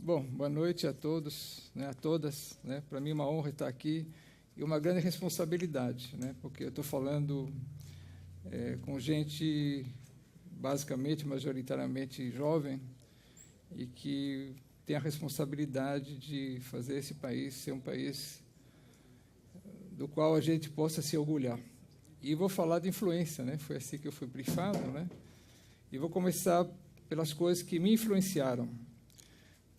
Bom, boa noite a todos, a todas. Para mim é uma honra estar aqui e uma grande responsabilidade, porque eu estou falando com gente basicamente, majoritariamente jovem e que tem a responsabilidade de fazer esse país ser um país do qual a gente possa se orgulhar. E vou falar de influência, foi assim que eu fui brifado, E vou começar pelas coisas que me influenciaram.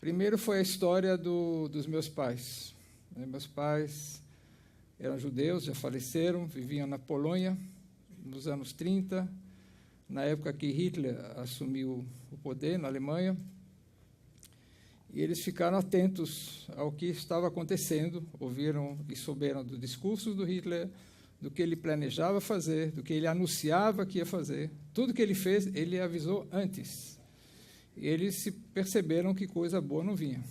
Primeiro foi a história dos meus pais. Meus pais eram judeus, já faleceram, viviam na Polônia, nos anos 30, na época que Hitler assumiu o poder na Alemanha, e eles ficaram atentos ao que estava acontecendo, ouviram e souberam dos discursos do Hitler, do que ele planejava fazer, do que ele anunciava que ia fazer. Tudo que ele fez, ele avisou antes. E eles se perceberam que coisa boa não vinha.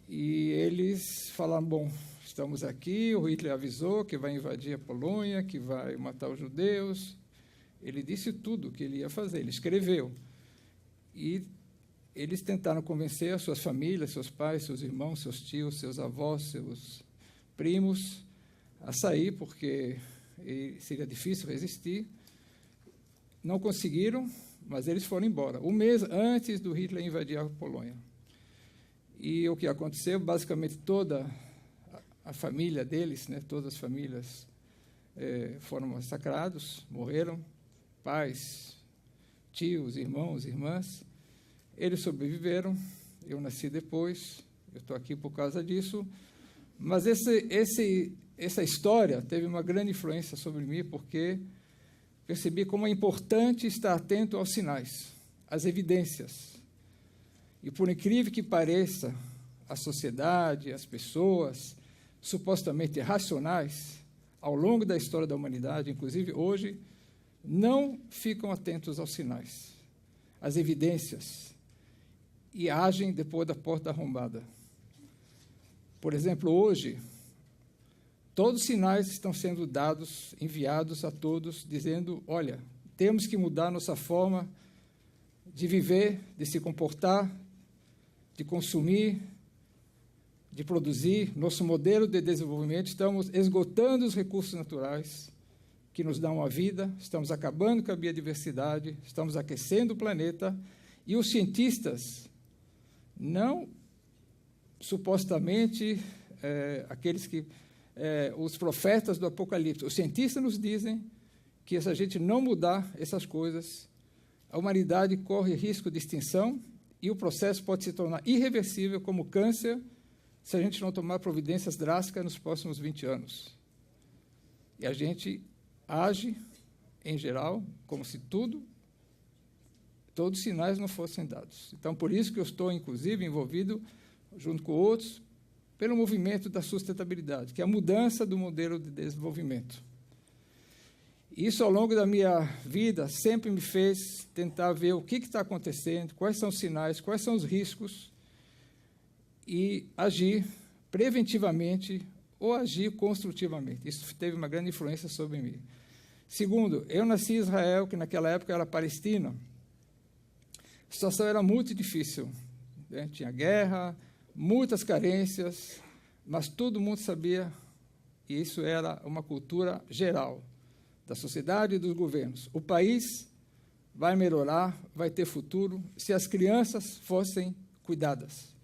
E eles falaram, bom, estamos aqui, o Hitler avisou que vai invadir a Polônia, que vai matar os judeus. Ele disse tudo o que ele ia fazer, ele escreveu. E eles tentaram convencer as suas famílias, seus pais, seus irmãos, seus tios, seus avós, seus primos, a sair, porque seria difícil resistir. Não conseguiram, mas eles foram embora, um mês antes do Hitler invadir a Polônia. E o que aconteceu, basicamente toda a família deles, todas as famílias foram massacrados, morreram, pais, tios, irmãos, irmãs. Eles sobreviveram, eu nasci depois, eu estou aqui por causa disso, mas essa história teve uma grande influência sobre mim, porque percebi como é importante estar atento aos sinais, às evidências. E, por incrível que pareça, a sociedade, as pessoas, supostamente racionais, ao longo da história da humanidade, inclusive hoje, não ficam atentos aos sinais, às evidências, e agem depois da porta arrombada. Por exemplo, hoje, todos os sinais estão sendo dados, enviados a todos, dizendo, olha, temos que mudar nossa forma de viver, de se comportar, de consumir, de produzir. Nosso modelo de desenvolvimento, estamos esgotando os recursos naturais que nos dão a vida, estamos acabando com a biodiversidade, estamos aquecendo o planeta, e os cientistas, não supostamente aqueles que os profetas do Apocalipse, os cientistas nos dizem que se a gente não mudar essas coisas, a humanidade corre risco de extinção e o processo pode se tornar irreversível como câncer se a gente não tomar providências drásticas nos próximos 20 anos. E a gente age, em geral, como se todos os sinais não fossem dados. Então, por isso que eu estou, inclusive, envolvido, junto com outros, pelo movimento da sustentabilidade, que é a mudança do modelo de desenvolvimento. Isso, ao longo da minha vida, sempre me fez tentar ver o que está acontecendo, quais são os sinais, quais são os riscos, e agir preventivamente ou agir construtivamente. Isso teve uma grande influência sobre mim. Segundo, eu nasci em Israel, que naquela época era Palestina. A situação era muito difícil. Tinha guerra, muitas carências, mas todo mundo sabia, e isso era uma cultura geral, da sociedade e dos governos. O país vai melhorar, vai ter futuro, se as crianças fossem cuidadas.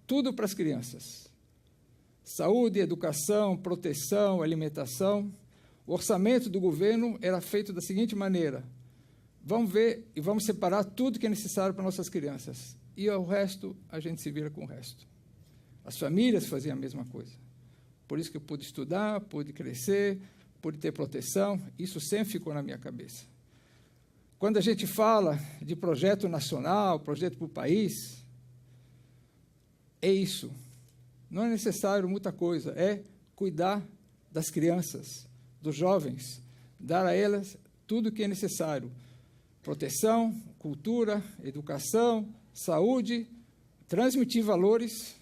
Tudo para as crianças. Saúde, educação, proteção, alimentação. O orçamento do governo era feito da seguinte maneira: vamos ver e vamos separar tudo que é necessário para nossas crianças. E o resto, a gente se vira com o resto. As famílias faziam a mesma coisa. Por isso que eu pude estudar, pude crescer, pude ter proteção. Isso sempre ficou na minha cabeça. Quando a gente fala de projeto nacional, projeto para o país, é isso. Não é necessário muita coisa. É cuidar das crianças, dos jovens, dar a elas tudo o que é necessário. Proteção, cultura, educação, saúde, transmitir valores.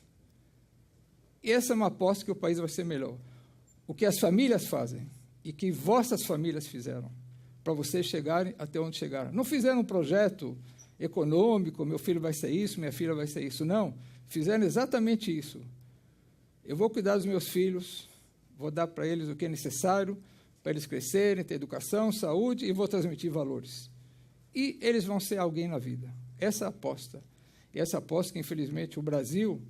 E essa é uma aposta que o país vai ser melhor. O que as famílias fazem e que vossas famílias fizeram para vocês chegarem até onde chegaram. Não fizeram um projeto econômico, meu filho vai ser isso, minha filha vai ser isso. Não, fizeram exatamente isso. Eu vou cuidar dos meus filhos, vou dar para eles o que é necessário para eles crescerem, ter educação, saúde, e vou transmitir valores. E eles vão ser alguém na vida. Essa é a aposta. E essa aposta que, infelizmente, o Brasil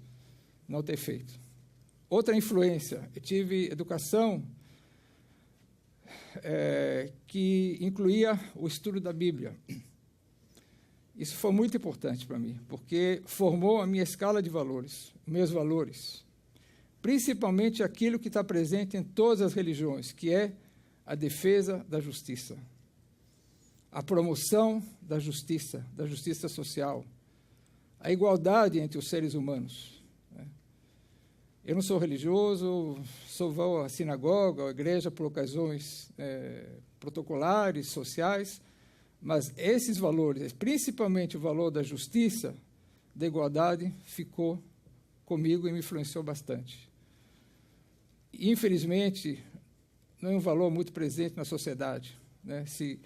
não tem feito. Outra influência, eu tive educação que incluía o estudo da Bíblia. Isso foi muito importante para mim, porque formou a minha escala de valores, meus valores, principalmente aquilo que está presente em todas as religiões, que é a defesa da justiça, a promoção da justiça social, a igualdade entre os seres humanos. Eu não sou religioso, só vou à sinagoga, à igreja por ocasiões protocolares, sociais, mas esses valores, principalmente o valor da justiça, da igualdade, ficou comigo e me influenciou bastante. E, infelizmente, não é um valor muito presente na sociedade. Se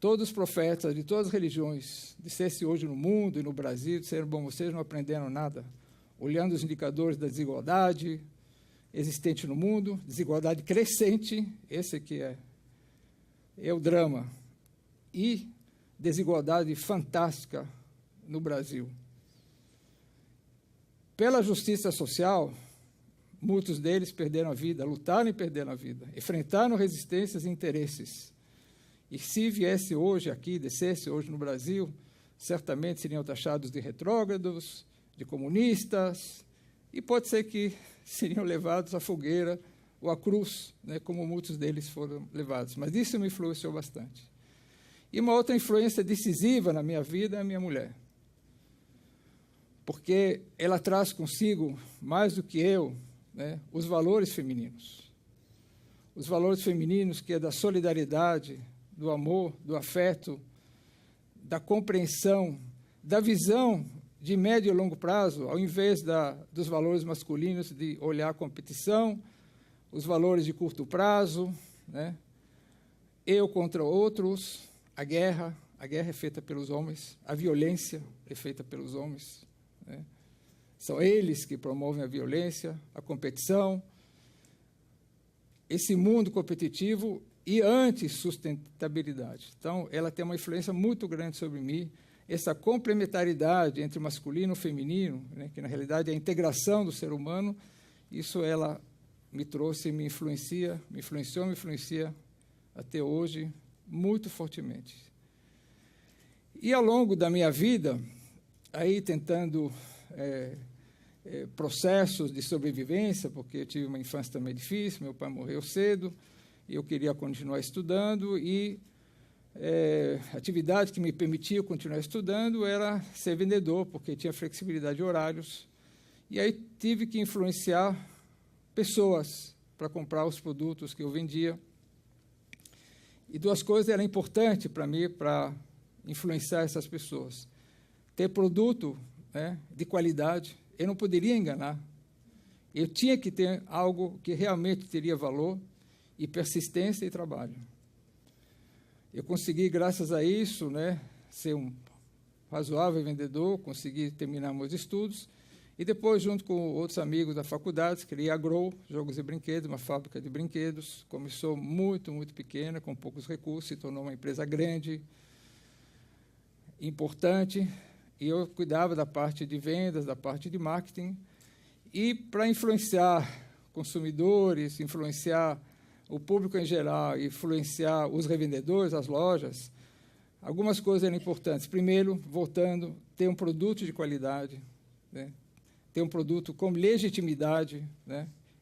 todos os profetas de todas as religiões dissessem hoje no mundo e no Brasil, disseram, bom, vocês não aprenderam nada, olhando os indicadores da desigualdade existente no mundo, desigualdade crescente, esse aqui é o drama, e desigualdade fantástica no Brasil. Pela justiça social, muitos deles perderam a vida, lutaram e perderam a vida, enfrentaram resistências e interesses. E se viesse hoje aqui, descesse hoje no Brasil, certamente seriam taxados de retrógrados, de comunistas, e pode ser que seriam levados à fogueira ou à cruz, como muitos deles foram levados. Mas isso me influenciou bastante. E uma outra influência decisiva na minha vida é a minha mulher, porque ela traz consigo, mais do que eu, os valores femininos. Os valores femininos que é da solidariedade, do amor, do afeto, da compreensão, da visão de médio e longo prazo, ao invés dos valores masculinos de olhar a competição, os valores de curto prazo, eu contra outros, a guerra é feita pelos homens, a violência é feita pelos homens. São eles que promovem a violência, a competição, esse mundo competitivo e anti-sustentabilidade. Então, ela tem uma influência muito grande sobre mim, essa complementaridade entre o masculino e o feminino, que, na realidade, é a integração do ser humano, isso ela me trouxe, me influencia até hoje muito fortemente. E, ao longo da minha vida, aí tentando processos de sobrevivência, porque eu tive uma infância também difícil, meu pai morreu cedo, e eu queria continuar estudando, e a atividade que me permitia continuar estudando era ser vendedor, porque tinha flexibilidade de horários, e aí tive que influenciar pessoas para comprar os produtos que eu vendia. E duas coisas eram importantes para mim, para influenciar essas pessoas. Ter produto de qualidade, eu não poderia enganar. Eu tinha que ter algo que realmente teria valor, e persistência e trabalho. Eu consegui, graças a isso, ser um razoável vendedor, consegui terminar meus estudos, e depois, junto com outros amigos da faculdade, criei a Grow, Jogos e Brinquedos, uma fábrica de brinquedos. Começou muito, muito pequena, com poucos recursos, se tornou uma empresa grande, importante, e eu cuidava da parte de vendas, da parte de marketing, e para influenciar consumidores, influenciar o público em geral, influenciar os revendedores, as lojas, algumas coisas eram importantes. Primeiro, voltando, ter um produto de qualidade, ter um produto com legitimidade,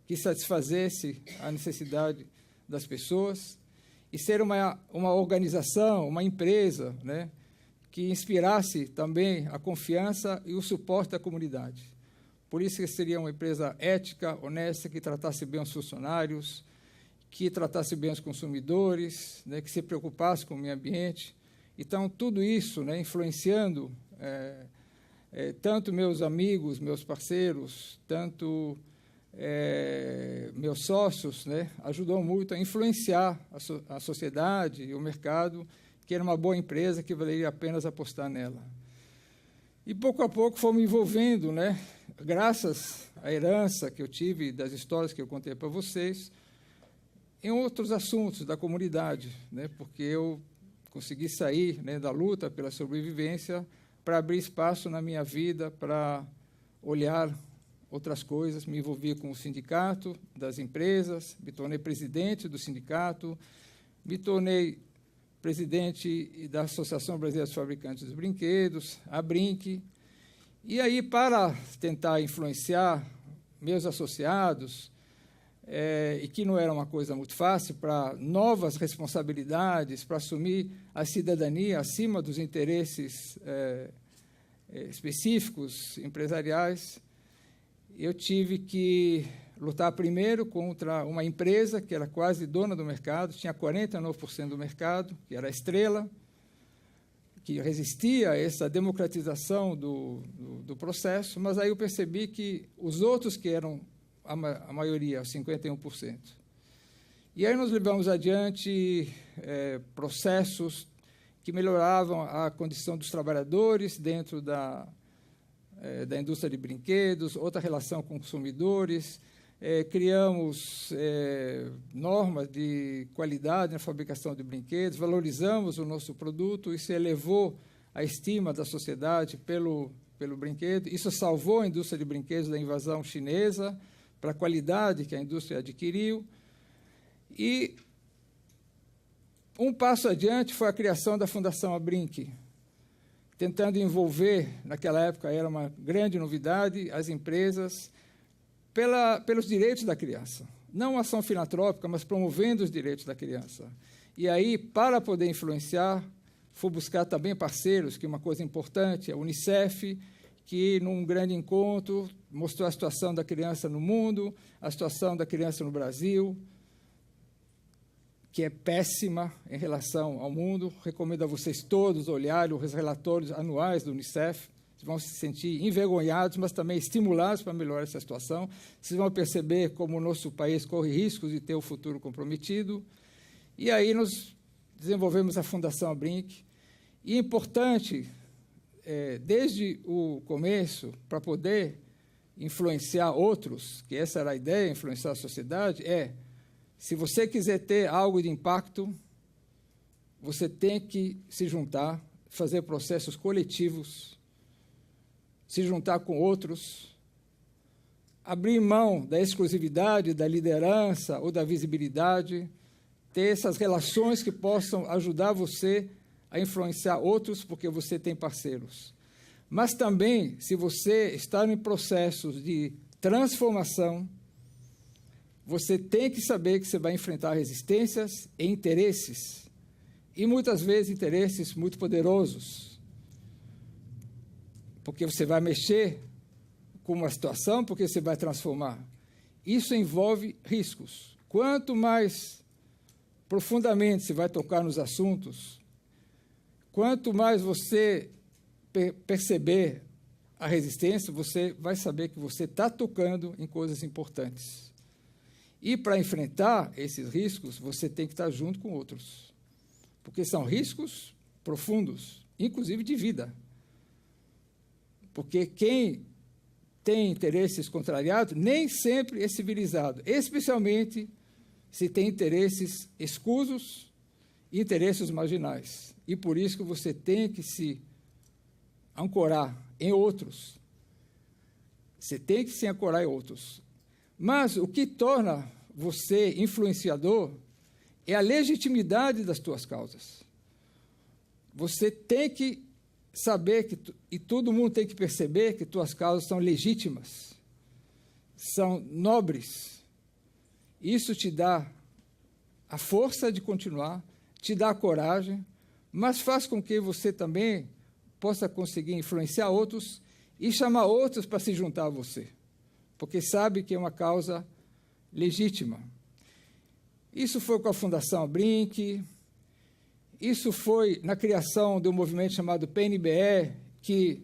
que satisfazesse a necessidade das pessoas, e ser uma organização, uma empresa, que inspirasse também a confiança e o suporte da comunidade. Por isso que seria uma empresa ética, honesta, que tratasse bem os funcionários, que tratasse bem os consumidores, que se preocupasse com o meio ambiente. Então, tudo isso influenciando tanto meus amigos, meus parceiros, tanto meus sócios, ajudou muito a influenciar a sociedade e o mercado, que era uma boa empresa que valeria a pena apostar nela. E, pouco a pouco, fomos me envolvendo, né, graças à herança que eu tive das histórias que eu contei para vocês, em outros assuntos da comunidade, né, porque eu consegui sair, né, da luta pela sobrevivência para abrir espaço na minha vida para olhar outras coisas. Me envolvi com o sindicato das empresas, me tornei presidente do sindicato, me tornei presidente da Associação Brasileira dos Fabricantes de Brinquedos, a Brinque, e aí, para tentar influenciar meus associados, e que não era uma coisa muito fácil, para novas responsabilidades, para assumir a cidadania acima dos interesses específicos empresariais, eu tive que lutar primeiro contra uma empresa que era quase dona do mercado, tinha 49% do mercado, que era a Estrela, que resistia a essa democratização do processo, mas aí eu percebi que os outros, que eram a maioria, 51%. E aí nós levamos adiante processos que melhoravam a condição dos trabalhadores dentro da indústria de brinquedos, outra relação com consumidores, criamos normas de qualidade na fabricação de brinquedos, valorizamos o nosso produto, isso elevou a estima da sociedade pelo brinquedo, isso salvou a indústria de brinquedos da invasão chinesa, para a qualidade que a indústria adquiriu. E um passo adiante foi a criação da Fundação ABRINC, tentando envolver, naquela época era uma grande novidade, as empresas pelos direitos da criança. Não ação filantrópica, mas promovendo os direitos da criança. E aí, para poder influenciar, fui buscar também parceiros, que é uma coisa importante, a Unicef, que, num grande encontro, mostrou a situação da criança no mundo, a situação da criança no Brasil, que é péssima em relação ao mundo. Recomendo a vocês todos olharem os relatórios anuais do Unicef. Vocês vão se sentir envergonhados, mas também estimulados para melhorar essa situação. Vocês vão perceber como o nosso país corre riscos de ter o futuro comprometido. E aí nós desenvolvemos a Fundação ABRINC. E é importante, desde o começo, para poder influenciar outros, que essa era a ideia, influenciar a sociedade, se você quiser ter algo de impacto, você tem que se juntar, fazer processos coletivos, se juntar com outros, abrir mão da exclusividade, da liderança ou da visibilidade, ter essas relações que possam ajudar você a influenciar outros, porque você tem parceiros. Mas também, se você está em processos de transformação, você tem que saber que você vai enfrentar resistências e interesses, e muitas vezes interesses muito poderosos, porque você vai mexer com uma situação, porque você vai transformar. Isso envolve riscos. Quanto mais profundamente você vai tocar nos assuntos, quanto mais você perceber a resistência, você vai saber que você está tocando em coisas importantes. E, para enfrentar esses riscos, você tem que estar junto com outros, porque são riscos profundos, inclusive de vida. Porque quem tem interesses contrariados nem sempre é civilizado, especialmente se tem interesses escusos e interesses marginais. E por isso que você tem que se ancorar em outros. Você tem que se ancorar em outros. Mas o que torna você influenciador é a legitimidade das tuas causas. Você tem que saber e todo mundo tem que perceber que tuas causas são legítimas, são nobres. Isso te dá a força de continuar, te dá a coragem, mas faz com que você também possa conseguir influenciar outros e chamar outros para se juntar a você, porque sabe que é uma causa legítima. Isso foi com a Fundação ABRINC, isso foi na criação de um movimento chamado PNBE, que,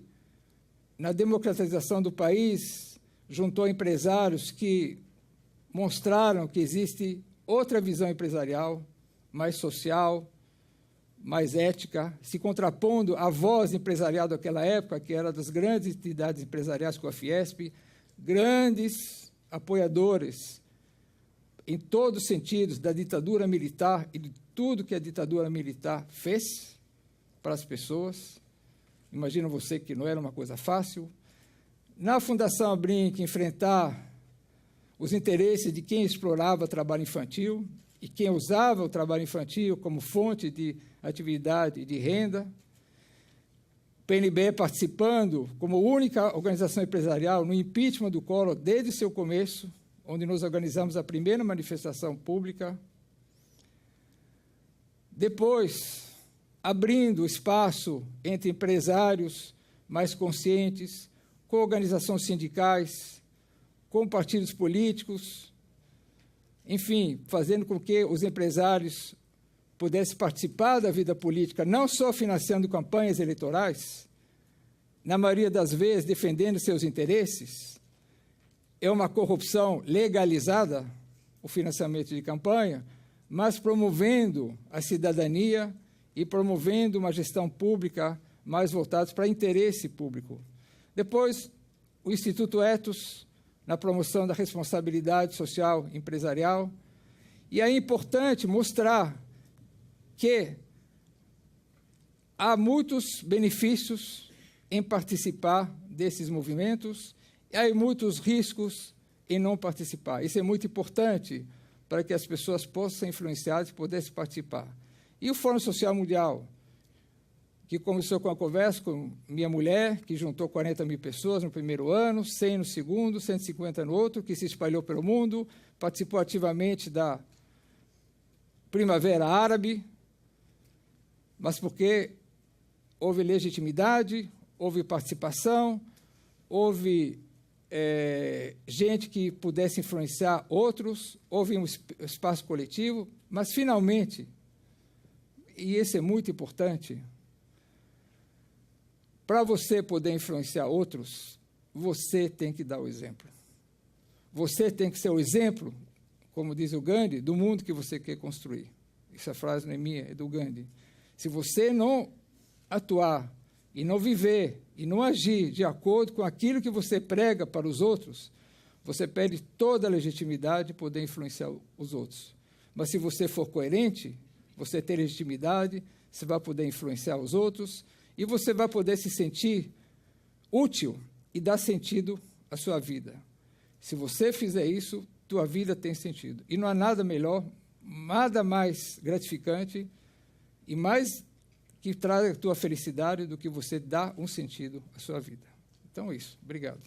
na democratização do país, juntou empresários que mostraram que existe outra visão empresarial, mais social, mais ética, se contrapondo à voz empresarial daquela época, que era das grandes entidades empresariais com a Fiesp, grandes apoiadores, em todos os sentidos, da ditadura militar e de tudo que a ditadura militar fez para as pessoas. Imagina você que não era uma coisa fácil. Na Fundação Abrinq, enfrentar os interesses de quem explorava o trabalho infantil e quem usava o trabalho infantil como fonte de atividade e de renda. PNB participando como única organização empresarial no impeachment do Collor desde o seu começo, onde nós organizamos a primeira manifestação pública. Depois, abrindo espaço entre empresários mais conscientes, com organizações sindicais, com partidos políticos, enfim, fazendo com que os empresários pudessem participar da vida política, não só financiando campanhas eleitorais, na maioria das vezes defendendo seus interesses. É uma corrupção legalizada, o financiamento de campanha, mas promovendo a cidadania e promovendo uma gestão pública mais voltada para interesse público. Depois, o Instituto Ethos, na promoção da responsabilidade social empresarial. E é importante mostrar que há muitos benefícios em participar desses movimentos e há muitos riscos em não participar. Isso é muito importante para que as pessoas possam ser influenciadas e pudessem participar. E o Fórum Social Mundial, que começou com a conversa com minha mulher, que juntou 40 mil pessoas no primeiro ano, 100 no segundo, 150 no outro, que se espalhou pelo mundo, participou ativamente da Primavera Árabe, mas porque houve legitimidade, houve participação, houve gente que pudesse influenciar outros, houve um espaço coletivo, mas, finalmente, e esse é muito importante, para você poder influenciar outros, você tem que dar o exemplo. Você tem que ser o exemplo, como diz o Gandhi, do mundo que você quer construir. Essa frase não é minha, é do Gandhi. Se você não atuar e não viver e não agir de acordo com aquilo que você prega para os outros, você perde toda a legitimidade de poder influenciar os outros. Mas se você for coerente, você tem legitimidade, você vai poder influenciar os outros e você vai poder se sentir útil e dar sentido à sua vida. Se você fizer isso, tua vida tem sentido. E não há nada melhor, nada mais gratificante e mais que traga a tua felicidade do que você dar um sentido à sua vida. Então, é isso. Obrigado.